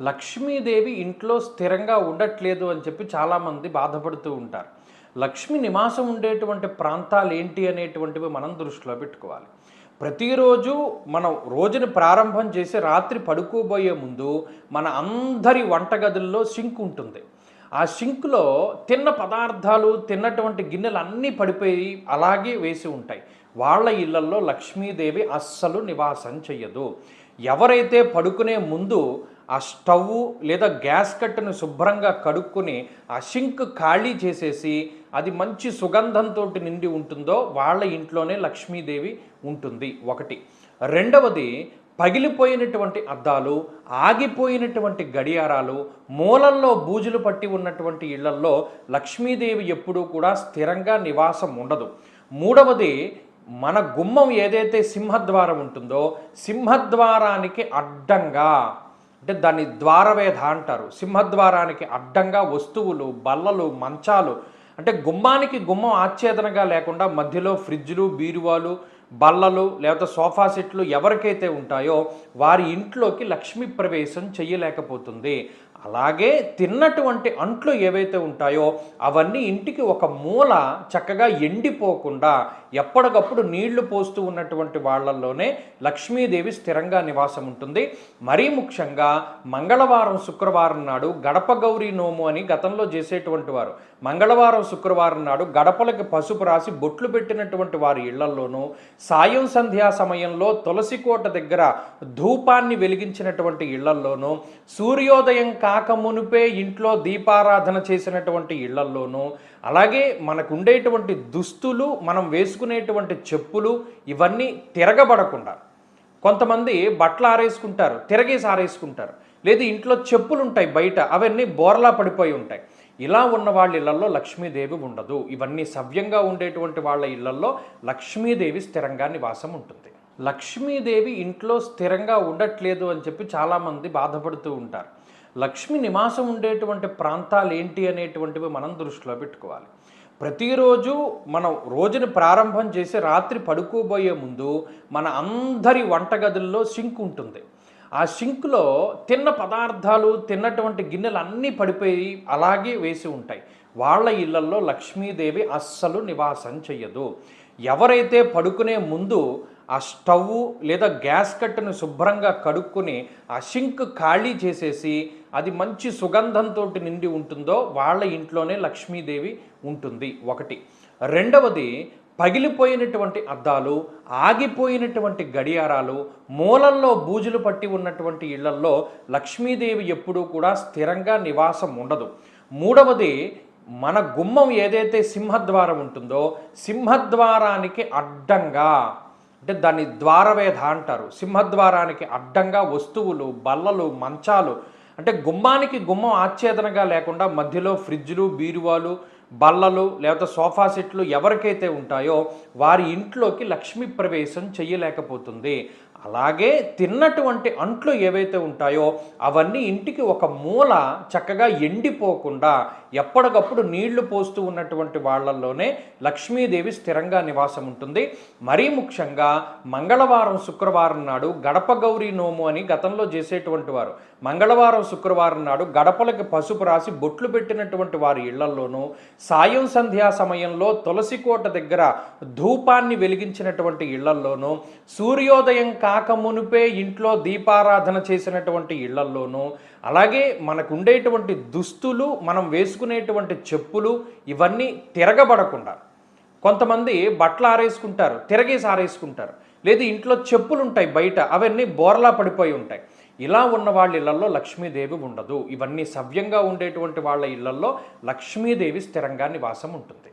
లక్ష్మీదేవి ఇంట్లో స్థిరంగా ఉండట్లేదు అని చెప్పి చాలామంది బాధపడుతూ ఉంటారు. లక్ష్మి నివాసం ఉండేటువంటి ప్రాంతాలు ఏంటి అనేటువంటివి మనం దృష్టిలో పెట్టుకోవాలి. ప్రతిరోజు మనం రోజుని ప్రారంభం చేసి రాత్రి పడుకోబోయే ముందు మన అందరి వంటగదుల్లో సింక్ ఉంటుంది. ఆ సింక్లో తిన్న పదార్థాలు తిన్నటువంటి గిన్నెలు అన్నీ పడిపోయి అలాగే వేసి ఉంటాయి. వాళ్ళ ఇళ్లల్లో లక్ష్మీదేవి అస్సలు నివాసం చెయ్యదు. ఎవరైతే పడుకునే ముందు ఆ స్టవ్ లేదా గ్యాస్ కట్టను శుభ్రంగా కడుక్కొని ఆ సింక్ ఖాళీ చేసేసి అది మంచి సుగంధంతో నిండి ఉంటుందో వాళ్ళ ఇంట్లోనే లక్ష్మీదేవి ఉంటుంది. ఒకటి. రెండవది, పగిలిపోయినటువంటి అద్దాలు, ఆగిపోయినటువంటి గడియారాలు, మూలల్లో బూజులు పట్టి ఉన్నటువంటి ఇళ్లల్లో లక్ష్మీదేవి ఎప్పుడూ కూడా స్థిరంగా నివాసం ఉండదు. మూడవది, మన గుమ్మం ఏదైతే సింహద్వారం ఉంటుందో సింహద్వారానికి అడ్డంగా, అంటే దాన్ని ద్వారవేధ అంటారు, సింహద్వారానికి అడ్డంగా వస్తువులు, బల్లలు, మంచాలు, అంటే గుమ్మానికి గుమ్మం ఆచ్ఛేదనగా లేకుండా మధ్యలో ఫ్రిడ్జ్లు, బీరువాలు, బల్లలు లేకపోతే సోఫా సెట్లు ఎవరికైతే ఉంటాయో వారి ఇంట్లోకి లక్ష్మీ ప్రవేశం చెయ్యలేకపోతుంది. అలాగే తిన్నటువంటి అంట్లు ఏవైతే ఉంటాయో అవన్నీ ఇంటికి ఒక మూల చక్కగా ఎండిపోకుండా ఎప్పటికప్పుడు నీళ్లు పోస్తూ ఉన్నటువంటి వాళ్ళల్లోనే లక్ష్మీదేవి స్థిరంగా నివాసం ఉంటుంది. మరీ ముఖ్యంగా మంగళవారం, శుక్రవారం నాడు గడప గౌరీ నోము అని గతంలో చేసేటువంటి వారు మంగళవారం, శుక్రవారం నాడు గడపలకి పసుపు రాసి బొట్లు పెట్టినటువంటి వారి ఇళ్లల్లోనూ, సాయం సంధ్యా సమయంలో తులసి కోట దగ్గర ధూపాన్ని వెలిగించినటువంటి ఇళ్లల్లోనూ, సూర్యోదయం కాకమునుపే ఇంట్లో దీపారాధన చేసినటువంటి ఇళ్లల్లోనూ, అలాగే మనకు ఉండేటువంటి దుస్తులు, మనం వేసుకునేటువంటి చెప్పులు ఇవన్నీ తిరగబడకుండా, కొంతమంది బట్టలు ఆరేసుకుంటారు తిరగేసి ఆరేసుకుంటారు, లేదు ఇంట్లో చెప్పులు ఉంటాయి బయట అవన్నీ బోర్లా పడిపోయి ఉంటాయి. ఇలా ఉన్న వాళ్ళ ఇళ్లలో లక్ష్మీదేవి ఉండదు. ఇవన్నీ సవ్యంగా ఉండేటువంటి వాళ్ళ ఇళ్లలో లక్ష్మీదేవి స్థిరంగా నివాసం ఉంటుంది. లక్ష్మీదేవి ఇంట్లో స్థిరంగా ఉండట్లేదు అని చెప్పి చాలామంది బాధపడుతూ ఉంటారు. లక్ష్మి నివాసం ఉండేటువంటి ప్రాంతాలు ఏంటి అనేటువంటివి మనం దృష్టిలో పెట్టుకోవాలి. ప్రతిరోజు మనం రోజుని ప్రారంభం చేసి రాత్రి పడుకోబోయే ముందు మన అందరి వంటగదుల్లో సింక్ ఉంటుంది. ఆ సింక్లో తిన్న పదార్థాలు తిన్నటువంటి గిన్నెలు అన్నీ పడిపోయి అలాగే వేసి ఉంటాయి. వాళ్ళ ఇళ్లల్లో లక్ష్మీదేవి అస్సలు నివాసం చెయ్యదు. ఎవరైతే పడుకునే ముందు ఆ స్టవ్ లేదా గ్యాస్ కట్టను శుభ్రంగా కడుక్కొని ఆ సింక్ ఖాళీ చేసేసి అది మంచి సుగంధంతో నిండి ఉంటుందో వాళ్ళ ఇంట్లోనే లక్ష్మీదేవి ఉంటుంది. ఒకటి. రెండవది, పగిలిపోయినటువంటి అద్దాలు, ఆగిపోయినటువంటి గడియారాలు, మూలల్లో బూజులు పట్టి ఉన్నటువంటి ఇళ్లల్లో లక్ష్మీదేవి ఎప్పుడూ కూడా స్థిరంగా నివాసం ఉండదు. మూడవది, మన గుమ్మం ఏదైతే సింహద్వారం ఉంటుందో సింహద్వారానికి అడ్డంగా, అంటే దాన్ని ద్వారవేధ అంటారు, సింహద్వారానికి అడ్డంగా వస్తువులు, బల్లలు, మంచాలు, అంటే గుమ్మానికి గుమ్మం ఆచ్ఛేదనగా లేకుండా మధ్యలో ఫ్రిడ్జ్లు, బీరువాలు, బల్లలు లేకపోతే సోఫా సెట్లు ఎవరికైతే ఉంటాయో వారి ఇంట్లోకి లక్ష్మీ ప్రవేశం చెయ్యలేకపోతుంది. అలాగే తిన్నటువంటి అంట్లు ఏవైతే ఉంటాయో అవన్నీ ఇంటికి ఒక మూల చక్కగా ఎండిపోకుండా ఎప్పటికప్పుడు నీళ్లు పోస్తూ ఉన్నటువంటి వాళ్ళల్లోనే లక్ష్మీదేవి స్థిరంగా నివాసం ఉంటుంది. మరీ ముఖ్యంగా మంగళవారం, శుక్రవారం నాడు గడప గౌరీ నోము అని గతంలో చేసేటువంటి వారు మంగళవారం, శుక్రవారం నాడు గడపలకి పసుపు రాసి బొట్లు పెట్టినటువంటి వారి ఇళ్లల్లోనూ, సాయం సంధ్యా సమయంలో తులసి కోట దగ్గర ధూపాన్ని వెలిగించినటువంటి ఇళ్లల్లోనూ, సూర్యోదయం కాకమునుపే ఇంట్లో దీపారాధన చేసినటువంటి ఇళ్లల్లోనూ, అలాగే మనకు ఉండేటువంటి దుస్తులు, మనం వేసుకునేటువంటి చెప్పులు ఇవన్నీ తిరగబడకుండా, కొంతమంది బట్టలు ఆరేసుకుంటారు తిరగేసి ఆరేసుకుంటారు, లేదు ఇంట్లో చెప్పులు ఉంటాయి బయట అవన్నీ బోర్లా పడిపోయి ఉంటాయి. ఇలా ఉన్న వాళ్ళ ఇళ్లలో లక్ష్మీదేవి ఉండదు. ఇవన్నీ సవ్యంగా ఉండేటువంటి వాళ్ళ ఇళ్లలో లక్ష్మీదేవి స్థిరంగా నివాసం ఉంటుంది.